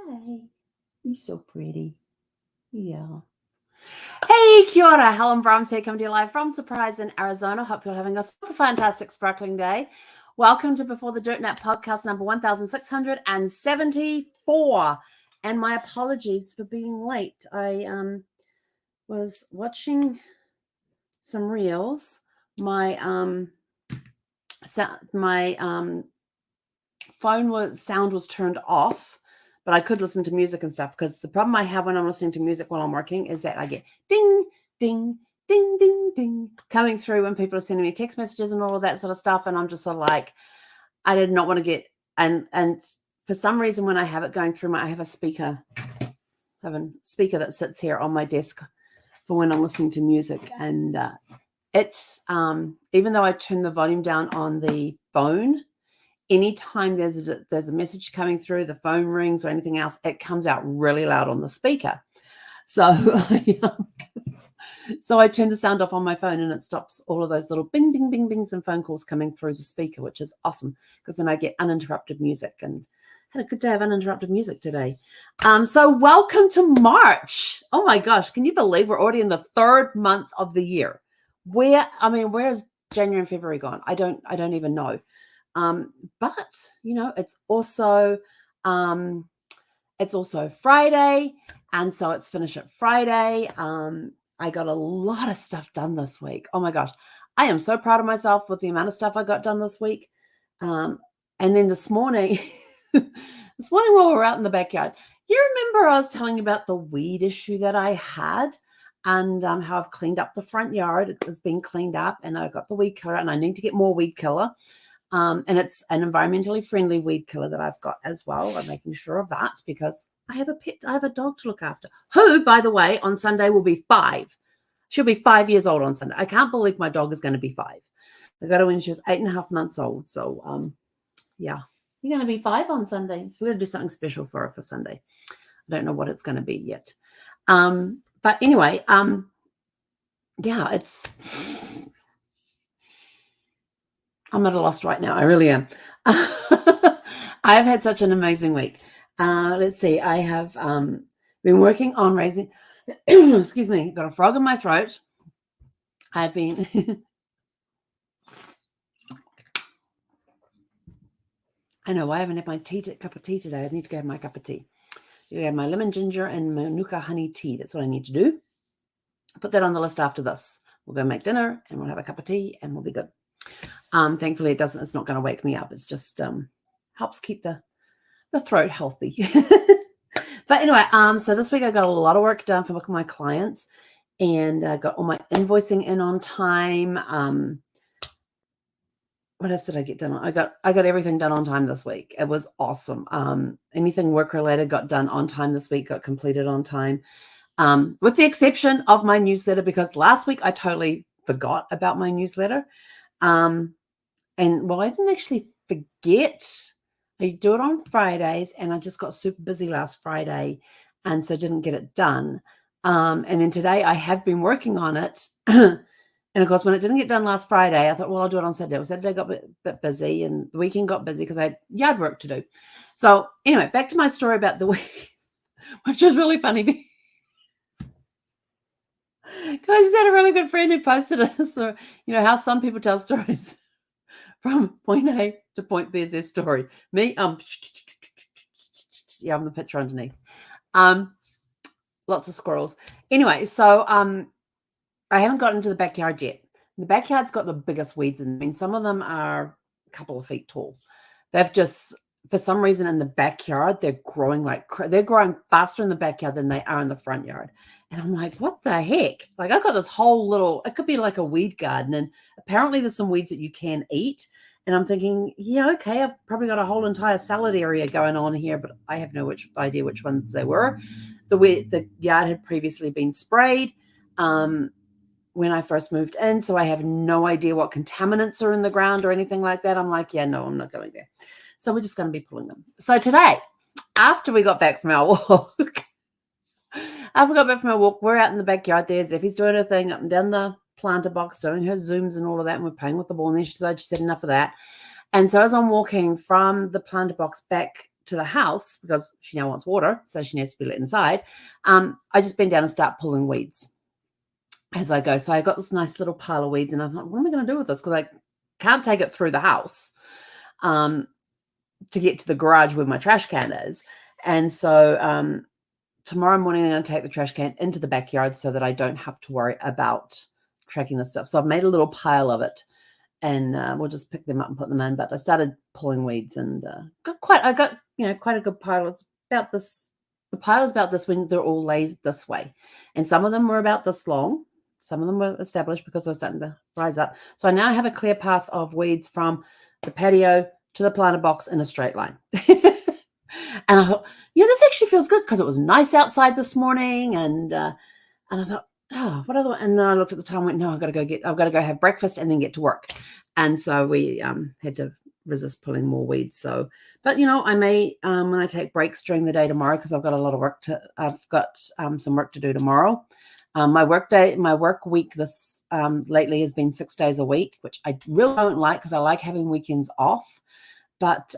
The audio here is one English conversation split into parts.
Hi. You're so pretty. Yeah. Hey, kia ora. Helen Brahms here, coming to you live from Surprise in Arizona. Hope you're having a super fantastic, sparkling day. Welcome to Before the Dirt Nap podcast number 1674. And my apologies for being late. I was watching some reels. My phone sound was turned off, but I could listen to music and stuff, because the problem I have when I'm listening to music while I'm working is that I get ding, ding, ding, ding, ding coming through when people are sending me text messages and all of that sort of stuff. And I'm just sort of like, I did not want to get, and for some reason when I have it going through I have a speaker that sits here on my desk for when I'm listening to music. And it's, even though I turn the volume down on the phone, anytime there's a message coming through, the phone rings or anything else, it comes out really loud on the speaker. So I turn the sound off on my phone, and it stops all of those little bing, bing, bing, bings and phone calls coming through the speaker, which is awesome, because then I get uninterrupted music, and had a good day of uninterrupted music today. So welcome to March. Oh my gosh, can you believe we're already in the third month of the year? Where's January and February gone? I don't even know. But it's also Friday, and so it's Finish It Friday. I got a lot of stuff done this week. Oh my gosh, I am so proud of myself with the amount of stuff I got done this week. And then this morning, while we were out in the backyard, you remember I was telling you about the weed issue that I had, and how I've cleaned up the front yard. It was being cleaned up, and I got the weed killer, and I need to get more weed killer. And it's an environmentally friendly weed killer that I've got as well. I'm making sure of that, because I have a pet. I have a dog to look after, who, by the way, on Sunday will be 5. She'll be 5 years old on Sunday. I can't believe my dog is going to be 5. I got her when she was 8.5 months old. So, yeah, you're going to be 5 on Sunday. So we're going to do something special for her for Sunday. I don't know what it's going to be yet. But anyway, yeah, I'm at a loss right now. I really am. I have had such an amazing week. Let's see. I have been working on raising, excuse me, got a frog in my throat. I've been, I know, I haven't had my cup of tea today. I need to go have my cup of tea. I have my lemon ginger and manuka honey tea. That's what I need to do. Put that on the list after this. We'll go make dinner, and we'll have a cup of tea, and we'll be good. Thankfully it's not going to wake me up. It's just helps keep the throat healthy. But anyway, so this week I got a lot of work done for my clients, and I got all my invoicing in on time. What else did I get done? I got everything done on time this week. It was awesome. Anything work related got done on time this week, got completed on time. With the exception of my newsletter, because last week I totally forgot about my newsletter. And well, I didn't actually forget. I do it on Fridays, and I just got super busy last Friday, and so didn't get it done. And then today I have been working on it. And of course, when it didn't get done last Friday, I thought, well, I'll do it on Saturday. Well, Saturday got a bit busy, and the weekend got busy because I had yard work to do. So anyway, back to my story about the week, which is really funny. Guys, I just had a really good friend who posted this, or how some people tell stories from point A to point B is their story. Me, yeah, I'm the picture underneath. Lots of squirrels. Anyway, so I haven't gotten into the backyard yet. The backyard's got the biggest weeds in. I mean, some of them are a couple of feet tall. They've just, for some reason, in the backyard, they're growing faster in the backyard than they are in the front yard. And I'm like, what the heck? Like, I've got this whole little, it could be like a weed garden. And apparently there's some weeds that you can eat. And I'm thinking, yeah, okay, I've probably got a whole entire salad area going on here, but I have no idea which ones they were. The yard had previously been sprayed when I first moved in, so I have no idea what contaminants are in the ground or anything like that. I'm like, yeah, no, I'm not going there. So we're just going to be pulling them. So today, after we got back from our walk, we're out in the backyard there. Zeffie's doing her thing up and down the planter box, doing her zooms and all of that, and we're playing with the ball. And then she said enough of that. And so as I'm walking from the planter box back to the house, because she now wants water, so she needs to be let inside, I just bend down and start pulling weeds as I go. So I got this nice little pile of weeds, and I thought, what am I going to do with this? Because I can't take it through the house to get to the garage where my trash can is. And so tomorrow morning, I'm going to take the trash can into the backyard so that I don't have to worry about tracking this stuff. So I've made a little pile of it, and we'll just pick them up and put them in. But I started pulling weeds, and I got quite a good pile. It's about this. The pile is about this when they're all laid this way, and some of them were about this long. Some of them were established because they're starting to rise up. So I now have a clear path of weeds from the patio to the planter box in a straight line. And I thought, this actually feels good, because it was nice outside this morning, and I thought, oh, what other one? And then I looked at the time and went, no, I've got to go have breakfast and then get to work. And so we had to resist pulling more weeds. So, but I may, when I take breaks during the day tomorrow, because I've got a lot of work I've got some work to do tomorrow. My work week this lately has been 6 days a week, which I really don't like, because I like having weekends off. But,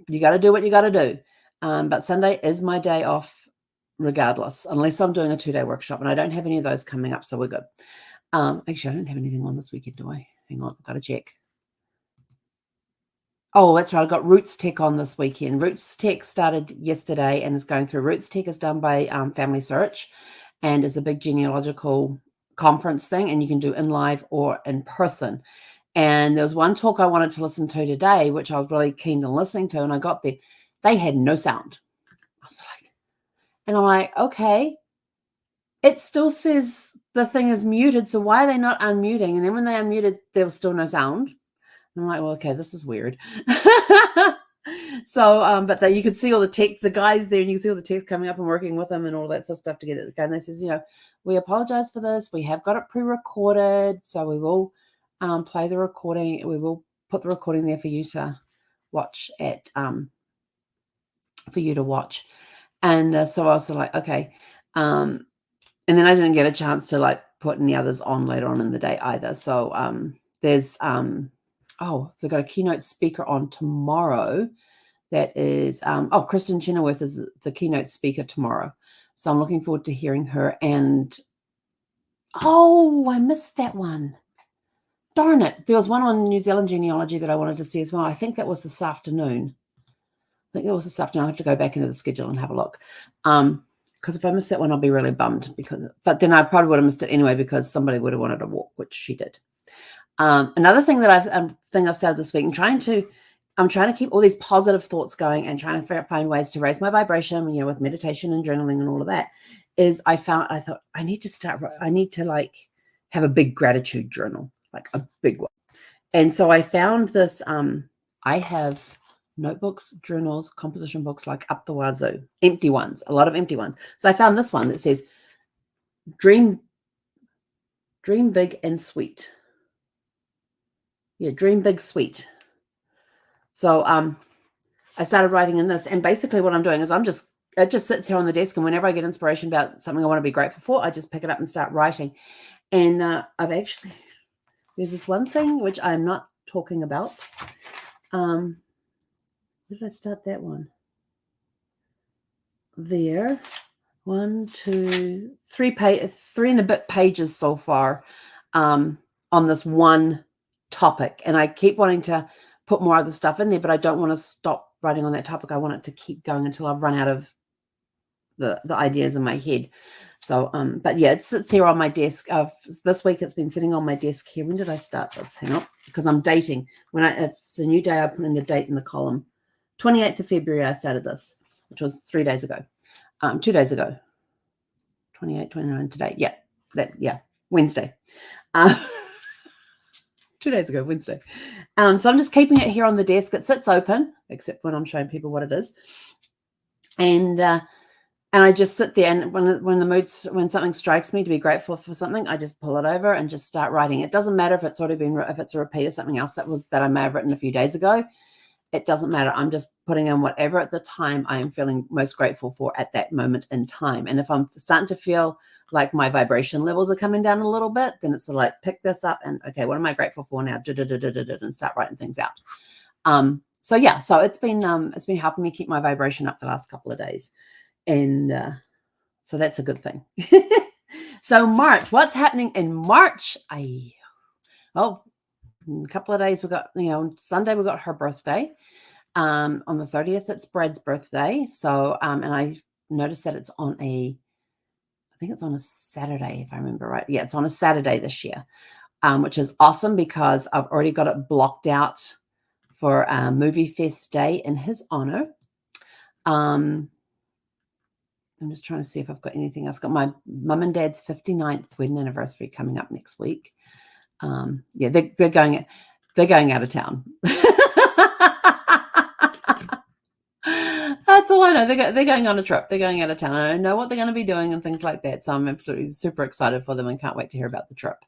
you got to do what you got to do. But Sunday is my day off regardless, unless I'm doing a 2-day workshop, and I don't have any of those coming up. So we're good. Actually, I don't have anything on this weekend, do I? Hang on, I've got to check. Oh, that's right. I've got Roots Tech on this weekend. Roots Tech started yesterday and is going through. Roots Tech is done by Family Search, and is a big genealogical conference thing, and you can do in live or in person. And there was one talk I wanted to listen to today, which I was really keen on listening to, and I got there. They had no sound. I was like, and I'm like, okay, it still says the thing is muted, so why are they not unmuting? And then when they unmuted, there was still no sound. And I'm like, well, okay, this is weird. So, but you could see all the tech, the guys there, and you can see all the tech coming up and working with them and all that sort of stuff to get it going. They says, we apologize for this. We have got it pre-recorded, so we will play the recording. We will put the recording there for you to watch And so I was like, okay. And then I didn't get a chance to put any others on later on in the day either. So there's they've got a keynote speaker on tomorrow. That is Kristen Chenoweth is the keynote speaker tomorrow. So I'm looking forward to hearing her. And I missed that one. Darn it. There was one on New Zealand genealogy that I wanted to see as well. I think that was this afternoon. I'll have to go back into the schedule and have a look. Because if I miss that one, I'll be really bummed. But then I probably would have missed it anyway, because somebody would have wanted to walk, which she did. Another thing that I've started this week, I'm trying to keep all these positive thoughts going and trying to find ways to raise my vibration, with meditation and journaling and all of that, is I thought I need to have a big gratitude journal, like a big one. And so I found this, I have notebooks, journals, composition books, like up the wazoo, empty ones, a lot of empty ones. So I found this one that says, dream big and sweet. Yeah, dream big, sweet. So I started writing in this, and basically what I'm doing is it just sits here on the desk, and whenever I get inspiration about something I want to be grateful for, I just pick it up and start writing. And there's this one thing which I'm not talking about. Where did I start that one? There. 1, 2, 3 and a bit pages so far on this one topic. And I keep wanting to put more other stuff in there, but I don't want to stop writing on that topic. I want it to keep going until I've run out of the ideas in my head. So, but yeah, it sits here on my desk. This week it's been sitting on my desk here. When did I start this? Hang on, because I'm dating. If it's a new day, I put in the date in the column. 28th of February, I started this, which was 3 days ago. 2 days ago. 28, 29 today. Yeah, Wednesday. 2 days ago, Wednesday. So I'm just keeping it here on the desk. It sits open, except when I'm showing people what it is. And I just sit there, and when something strikes me to be grateful for something, I just pull it over and just start writing. It doesn't matter if it's a repeat of something else that I may have written a few days ago. It doesn't matter. I'm just putting in whatever at the time I am feeling most grateful for at that moment in time. And if I'm starting to feel like my vibration levels are coming down a little bit, then it's sort of like, pick this up and, okay, what am I grateful for now? And start writing things out. So yeah, so it's been helping me keep my vibration up the last couple of days, and so that's a good thing. So March, what's happening in March? In a couple of days we got, Sunday we got her birthday. On the 30th, it's Brad's birthday. So and I noticed that it's on I think it's on a Saturday, if I remember right. Yeah, it's on a Saturday this year, which is awesome because I've already got it blocked out for Movie Fest Day in his honor. I'm just trying to see if I've got anything else. Got my mum and dad's 59th wedding anniversary coming up next week. Yeah, they're going out of town. That's all I know. They're going on a trip. They're going out of town. I don't know what they're going to be doing and things like that. So I'm absolutely super excited for them and can't wait to hear about the trip,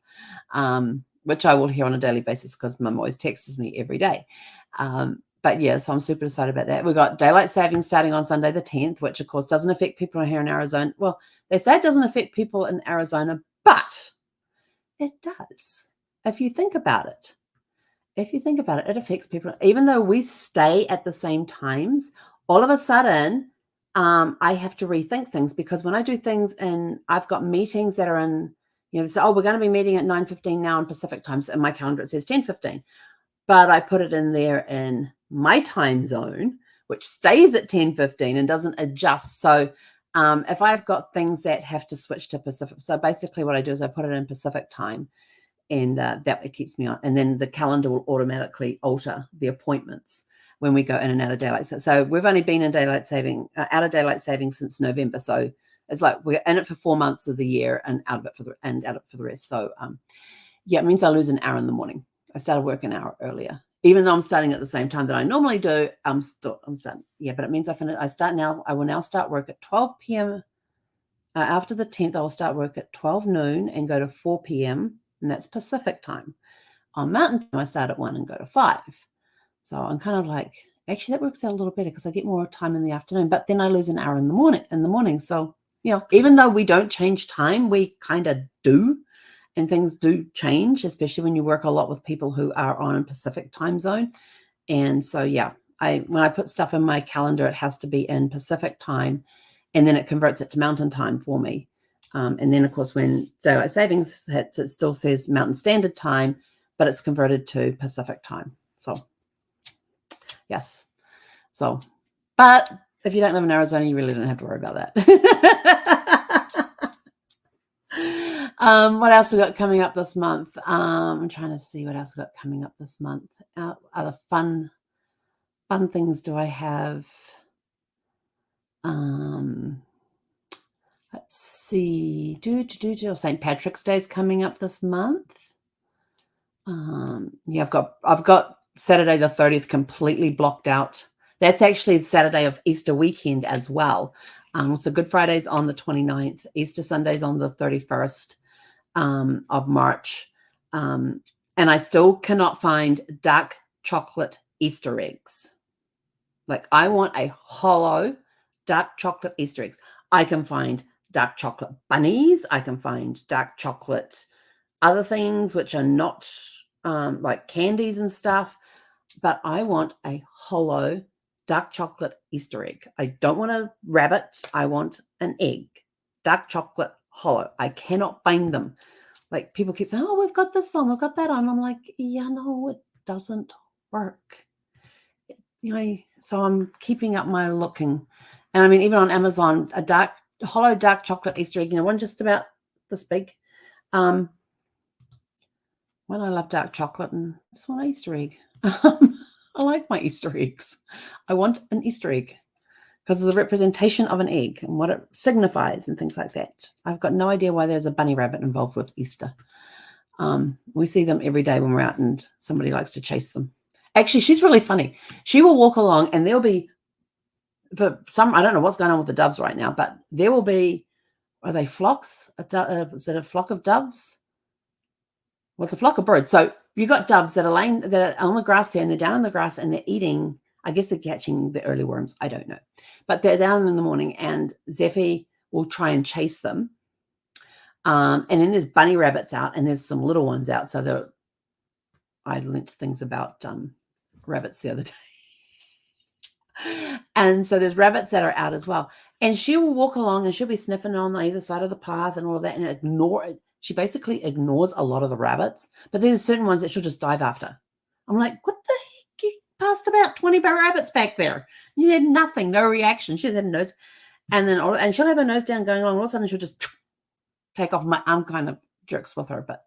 which I will hear on a daily basis because Mum always texts me every day. But yeah, so I'm super excited about that. We've got daylight savings starting on Sunday the 10th, which of course doesn't affect people here in Arizona. Well, they say it doesn't affect people in Arizona, but it does. If you think about it, it affects people. Even though we stay at the same times, all of a sudden, I have to rethink things because when I do things and I've got meetings that are in, they say, oh, we're going to be meeting at 9:15 now in Pacific time. So in my calendar, it says 10:15. But I put it in there in my time zone, which stays at 10:15 and doesn't adjust. So if I've got things that have to switch to Pacific, so basically what I do is I put it in Pacific time, and that it keeps me on. And then the calendar will automatically alter the appointments when we go in and out of daylight. So we've only been in out of daylight saving since November. So it's like we're in it for 4 months of the year and out of it for the rest. So yeah, it means I lose an hour in the morning. I started work an hour earlier, even though I'm starting at the same time that I normally do. I'm starting. Yeah, but it means I start now. I will now start work at 12 p.m. After the 10th, I will start work at 12 noon and go to 4 p.m. and that's Pacific time. On Mountain time, I start at 1 and go to 5. So I'm kind of like, actually, that works out a little better because I get more time in the afternoon, but then I lose an hour in the morning. So, even though we don't change time, we kind of do. And things do change, especially when you work a lot with people who are on a Pacific time zone. And so, yeah, when I put stuff in my calendar, it has to be in Pacific time, and then it converts it to Mountain time for me. And then, of course, when daylight savings hits, it still says Mountain Standard Time, but it's converted to Pacific time. So, yes. So, but if you don't live in Arizona, you really don't have to worry about that. What else we got coming up this month? I'm trying to see what else we got coming up this month. Other fun things do I have? Let's see. St. Patrick's Day is coming up this month. Yeah, I've got Saturday the 30th completely blocked out. That's actually the Saturday of Easter weekend as well. So Good Friday's on the 29th, Easter Sunday's on the 31st of March. And I still cannot find dark chocolate Easter eggs. Like I want a hollow dark chocolate Easter eggs. I can find dark chocolate bunnies. I can find dark chocolate other things which are not like candies and stuff. But I want a hollow dark chocolate Easter egg. I don't want a rabbit. I want an egg. Dark chocolate hollow. I cannot find them. Like people keep saying, oh, we've got this on, we've got that on. I'm like, yeah, no, it doesn't work. So I'm keeping up my looking. And I mean, even on Amazon, a hollow dark chocolate Easter egg, one just about this big. Well, I love dark chocolate and just want an Easter egg. I like my Easter eggs. I want an Easter egg because of the representation of an egg and what it signifies and things like that. I've got no idea why there's a bunny rabbit involved with Easter. We see them every day when we're out and somebody likes to chase them. Actually, she's really funny. She will walk along and there'll be, I don't know what's going on with the doves right now, but there will be, are they flocks? Is it a flock of doves? Well, it's a flock of birds. So you've got doves that are on the grass there and they're down in the grass and they're eating. I guess they're catching the early worms. I don't know. But they're down in the morning and Zeffie will try and chase them. And then there's bunny rabbits out and there's some little ones out. So I learned things about rabbits the other day. And so there's rabbits that are out as well. And she will walk along and she'll be sniffing on either side of the path and all of that and ignore it. She basically ignores a lot of the rabbits, but there's certain ones that she'll just dive after. I'm like, what the heck? You passed about 20 rabbits back there. You had nothing, no reaction. She had a nose. And then, and she'll have her nose down going along. All of a sudden she'll just take off. I'm kind of jerks with her, but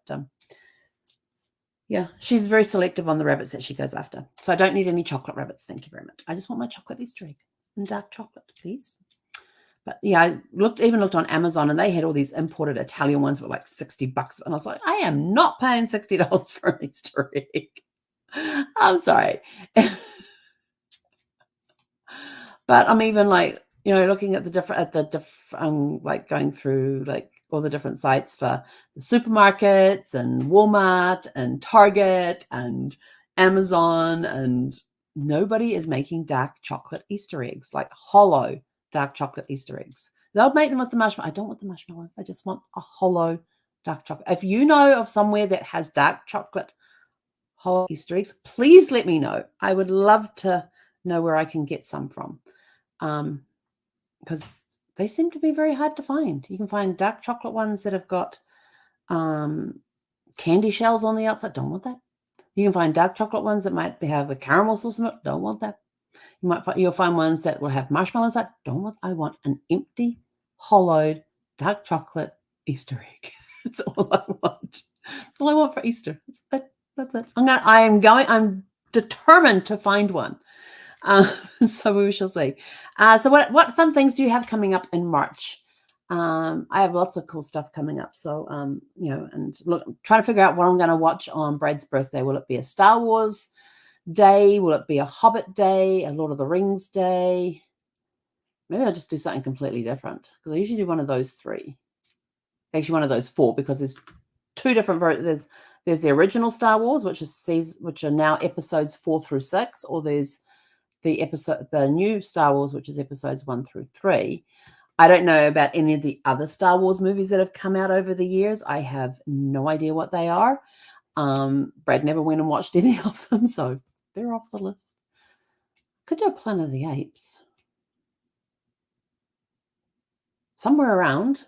yeah, she's very selective on the rabbits that she goes after. So I don't need any chocolate rabbits. Thank you very much. I just want my chocolate Easter egg and dark chocolate, please. But yeah, I even looked on Amazon and they had all these imported Italian ones for like $60. And I was like, I am not paying $60 for an Easter egg. I'm sorry. But I'm even like, looking at like going through like all the different sites for the supermarkets and Walmart and Target and Amazon, and nobody is making dark chocolate Easter eggs, like hollow dark chocolate Easter eggs. They'll make them with the marshmallow. I don't want the marshmallow. I just want a hollow dark chocolate. If you know of somewhere that has dark chocolate hollow Easter eggs, please let me know. I would love to know where I can get some from. Because they seem to be very hard to find. You can find dark chocolate ones that have got candy shells on the outside. Don't want that. You can find dark chocolate ones that might have a caramel sauce in it. Don't want that. You'll find ones that will have marshmallow inside. Don't want. I want an empty, hollowed, dark chocolate Easter egg. That's all I want. That's all I want for Easter. That's it. I'm determined to find one. So we shall see. So what fun things do you have coming up in March? I have lots of cool stuff coming up. So, and look, I'm trying to figure out what I'm going to watch on Brad's birthday. Will it be a Star Wars day? Will it be a Hobbit day? A Lord of the Rings day? Maybe I'll just do something completely different, because I usually do one of those three. Actually, one of those four, because there's two different versions. There's the original Star Wars, which are now episodes 4 through 6, or there's the new Star Wars, which is episodes 1 through 3. I don't know about any of the other Star Wars movies that have come out over the years. I have no idea what they are. Brad never went and watched any of them, so they're off the list. Could do a Planet of the Apes. Somewhere around.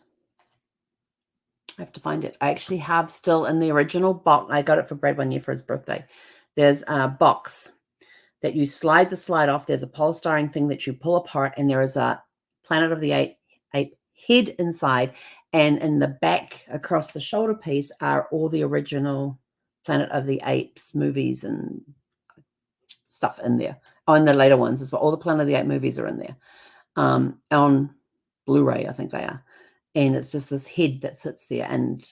I have to find it. I actually have still in the original box. I got it for Brad one year for his birthday. There's a box that you slide the slide off. There's a polystyrene thing that you pull apart, and there is a Planet of the Ape head inside. And in the back, across the shoulder piece, are all the original Planet of the Apes movies and stuff in there. Oh, and the later ones as well. All the Planet of the Apes movies are in there. On Blu-ray, I think they are. And it's just this head that sits there. And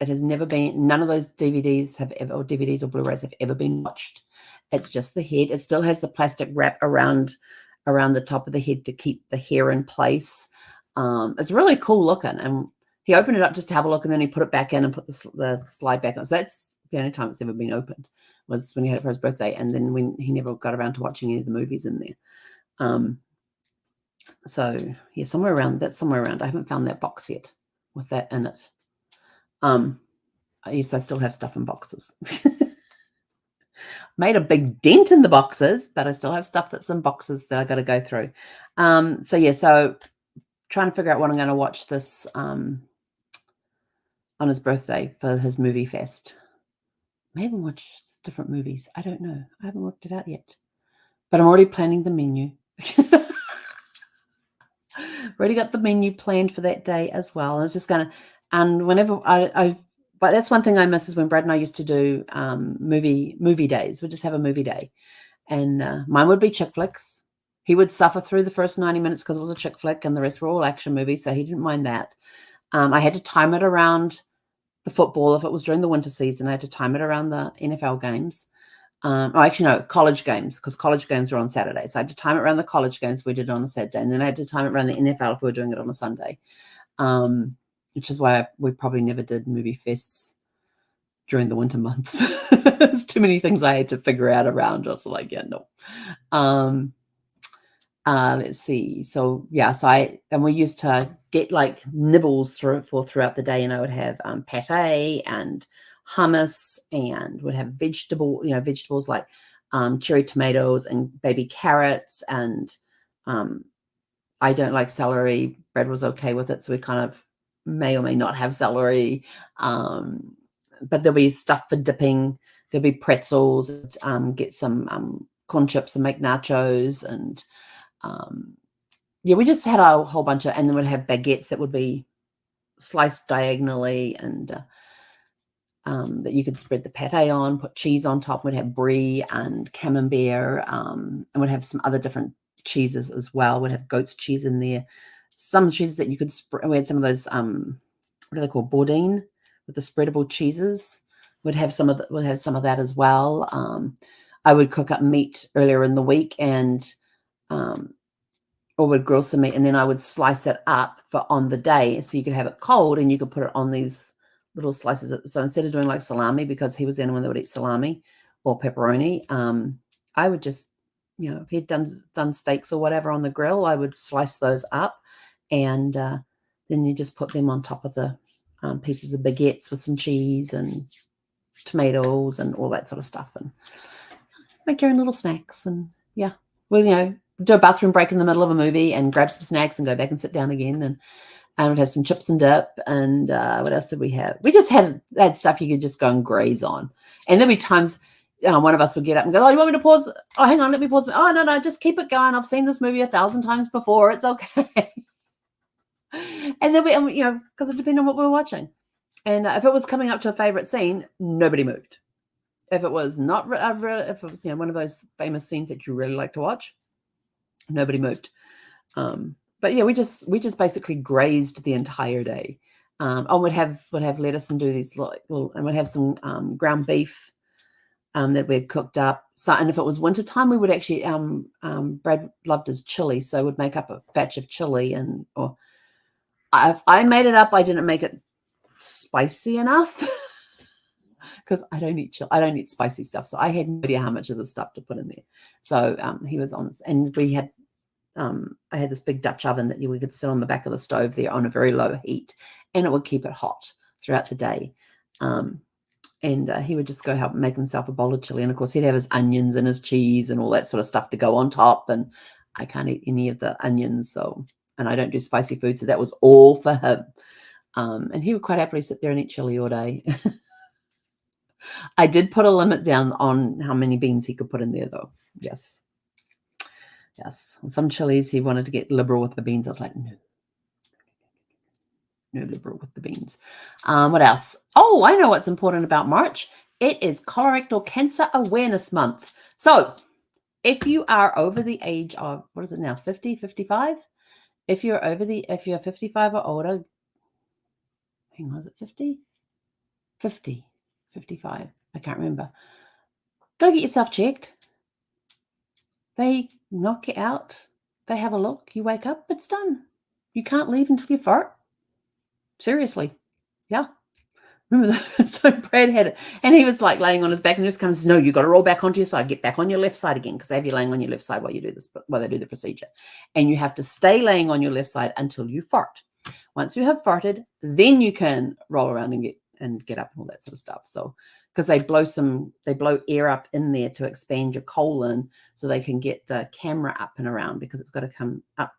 it has never been, none of those DVDs or Blu-rays have ever been watched. It's just the head. It still has the plastic wrap around the top of the head to keep the hair in place. It's really cool looking. And he opened it up just to have a look, and then he put it back in and put the slide back on. So that's the only time it's ever been opened, was when he had it for his birthday. And then when he never got around to watching any of the movies in there. So yeah, somewhere around. I haven't found that box yet with that in it. Yes, I still have stuff in boxes. Made a big dent in the boxes, but I still have stuff that's in boxes that I got to go through. So trying to figure out what I'm going to watch this on his birthday for his movie fest. Maybe watch different movies. I don't know. I haven't worked it out yet, but I'm already planning the menu. Already got the menu planned for that day as well. It's just and whenever but that's one thing I miss, is when Brad and I used to do movie days. We'd just have a movie day, and mine would be chick flicks. He would suffer through the first 90 minutes because it was a chick flick, and the rest were all action movies, so he didn't mind that. I had to time it around the football. If it was during the winter season, I had to time it around the NFL games. College games, because college games were on Saturday. So I had to time it around the college games we did on a Saturday, and then I had to time it around the NFL if we were doing it on a Sunday. Which is why we probably never did movie fests during the winter months. There's too many things I had to figure out around. Just like, yeah, no. Let's see. So yeah, we used to get like nibbles throughout the day, and I would have pate and hummus, and would have vegetables like cherry tomatoes and baby carrots. And I don't like celery. Bread was okay with it, so we kind of may or may not have celery. But there'll be stuff for dipping. There'll be pretzels. Get some corn chips and make nachos. And yeah, we just had a whole bunch of, and then we'd have baguettes that would be sliced diagonally, and that you could spread the pate on, put cheese on top. We'd have brie and camembert, and we'd have some other different cheeses as well. We'd have goat's cheese in there. Some cheeses that you could spread. We had some of those, what are they called? Bourdain, with the spreadable cheeses. We'd have some of that as well. I would cook up meat earlier in the week, and or would grill some meat, and then I would slice it up for on the day, so you could have it cold and you could put it on these little slices. So instead of doing like salami, because he was the only one that would eat salami or pepperoni, I would just, if he'd done steaks or whatever on the grill, I would slice those up, and then you just put them on top of the pieces of baguettes with some cheese and tomatoes and all that sort of stuff, and make your own little snacks. And yeah, well, do a bathroom break in the middle of a movie and grab some snacks and go back and sit down again, and we'd have some chips and dip. And what else did we have? We just had stuff you could just go and graze on. And there'd be times one of us would get up and go, "Oh, you want me to pause? Oh, hang on, let me pause. Oh, no, just keep it going. I've seen this movie 1,000 times before. It's okay." And then because it depended on what we were watching. And if it was coming up to a favorite scene, nobody moved. If it was not, if it was one of those famous scenes that you really like to watch, nobody moved. But yeah, we just basically grazed the entire day. We'd have lettuce and do these little, and we'd have some ground beef that we'd cooked up. So, and if it was winter time, we would actually Brad loved his chili, so we'd make up a batch of chili, or I made it up. I didn't make it spicy enough because I don't eat spicy stuff. So I had no idea how much of the stuff to put in there. So he was on, and we had. I had this big Dutch oven that we could sit on the back of the stove there on a very low heat, and it would keep it hot throughout the day. And he would just go help make himself a bowl of chili. And of course, he'd have his onions and his cheese and all that sort of stuff to go on top. And I can't eat any of the onions, and I don't do spicy food, so that was all for him. And he would quite happily sit there and eat chili all day. I did put a limit down on how many beans he could put in there, though. Yes. Some chilies, he wanted to get liberal with the beans. I was like, no liberal with the beans. What else? Oh, I know what's important about March. It is Colorectal Cancer Awareness Month. So if you are over the age of, what is it now, 50, 55? If you're 55 or older, hang on, is it 50? 50, 55. I can't remember. Go get yourself checked. They knock you out. They have a look. You wake up. It's done. You can't leave until you fart. Seriously. Yeah. Remember the first time Brad had it, and he was like laying on his back, and he just comes, "No, you got to roll back onto your side. Get back on your left side again," because they have you laying on your left side while they do the procedure, and you have to stay laying on your left side until you fart. Once you have farted, then you can roll around and get up and all that sort of stuff. So, because they blow air up in there to expand your colon, so they can get the camera up and around, because it's got to come up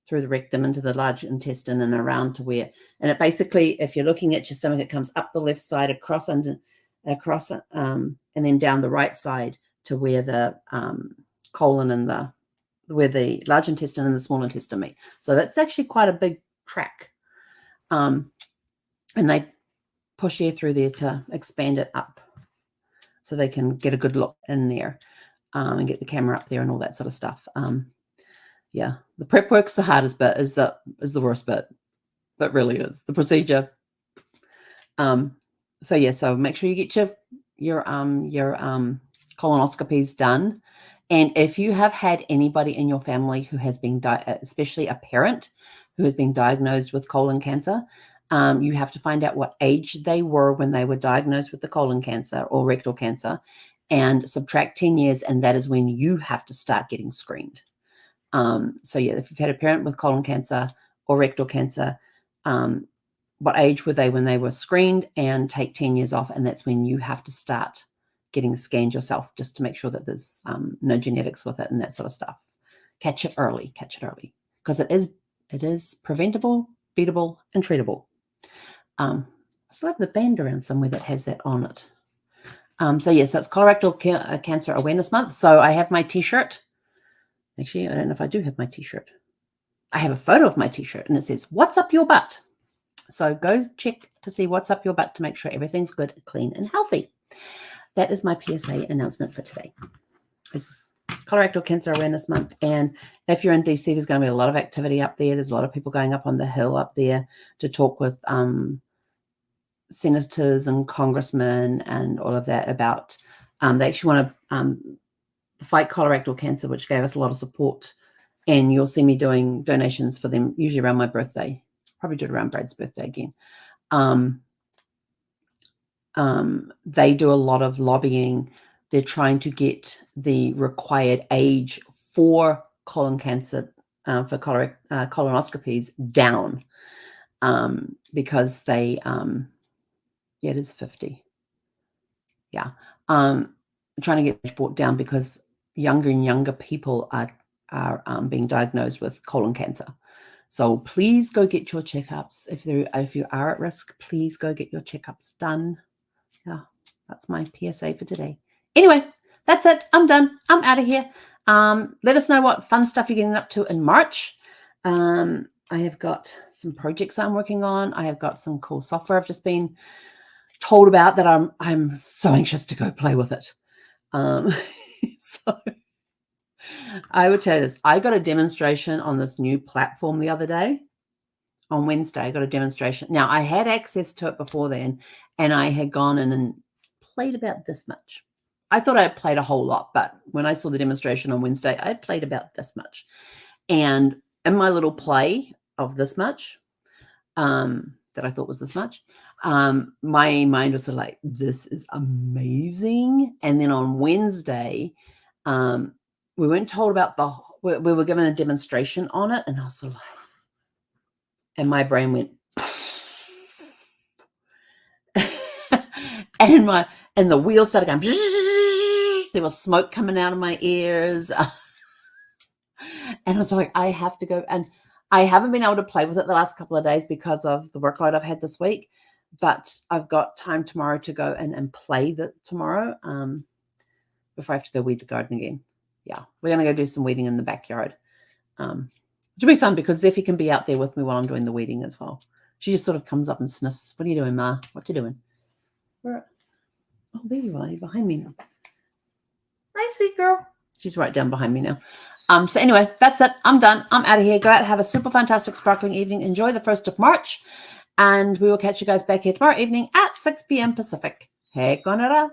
through the rectum into the large intestine and around to where, and it basically, if you're looking at your stomach, it comes up the left side, across, and then down the right side to where the colon and where the large intestine and the small intestine meet. So that's actually quite a big track. And they push air through there to expand it up, so they can get a good look in there, and get the camera up there and all that sort of stuff. Yeah, the prep work's the hardest bit, is the worst bit. That really is the procedure. So make sure you get your colonoscopies done. And if you have had anybody in your family who has been, especially a parent who has been diagnosed with colon cancer, you have to find out what age they were when they were diagnosed with the colon cancer or rectal cancer, and subtract 10 years, and that is when you have to start getting screened. So yeah, if you've had a parent with colon cancer or rectal cancer, what age were they when they were screened, and take 10 years off, and that's when you have to start getting scanned yourself just to make sure that there's no genetics with it and that sort of stuff. Catch it early, because it is preventable, beatable, and treatable. I still have the band around somewhere that has that on it. So yes, it's Colorectal Cancer Awareness Month. So I have my t-shirt. Actually, I don't know if I do have my t-shirt. I have a photo of my t-shirt and it says, "What's up your butt?" So go check to see what's up your butt to make sure everything's good, clean, and healthy. That is my PSA announcement for today. This is Colorectal Cancer Awareness Month. And if you're in DC, there's going to be a lot of activity up there. There's a lot of people going up on the hill up there to talk with senators and congressmen and all of that about, they actually want to fight colorectal cancer, which gave us a lot of support. And you'll see me doing donations for them, usually around my birthday. Probably do it around Brad's birthday again. They do a lot of lobbying. They're trying to get the required age for colon cancer, for colonoscopies down, because they, it is 50. Yeah. Trying to get age brought down because younger and younger people are being diagnosed with colon cancer. So please go get your checkups. If you are at risk, please go get your checkups done. Yeah, that's my PSA for today. Anyway, that's it. I'm done. I'm out of here. Let us know what fun stuff you're getting up to in March. I have got some projects I'm working on. I have got some cool software I've just been told about that I'm so anxious to go play with it. So I would tell you this. I got a demonstration on this new platform the other day. On Wednesday, I got a demonstration. Now, I had access to it before then, and I had gone in and played about this much. I thought I had played a whole lot, but when I saw the demonstration on Wednesday, I had played about this much. And in my little play of this much, that I thought was this much, my mind was sort of like, this is amazing. And then on Wednesday, we weren't told about we were given a demonstration on it, and I was sort of like, and my brain went, and the wheels started going, there was smoke coming out of my ears. And I was like, I have to go. And I haven't been able to play with it the last couple of days because of the workload I've had this week, but I've got time tomorrow to go and play tomorrow, before I have to go weed the garden again. Yeah, we're going to go do some weeding in the backyard. Which will be fun because Zeffie can be out there with me while I'm doing the weeding as well. She just sort of comes up and sniffs. "What are you doing, Ma? What you doing?" Oh, there you are. You're behind me now. Hi, sweet girl. She's right down behind me now. So anyway, that's it. I'm done. I'm out of here. Go out and have a super fantastic sparkling evening. Enjoy the 1st of March. And we will catch you guys back here tomorrow evening at 6 p.m. Pacific. Hey, konara.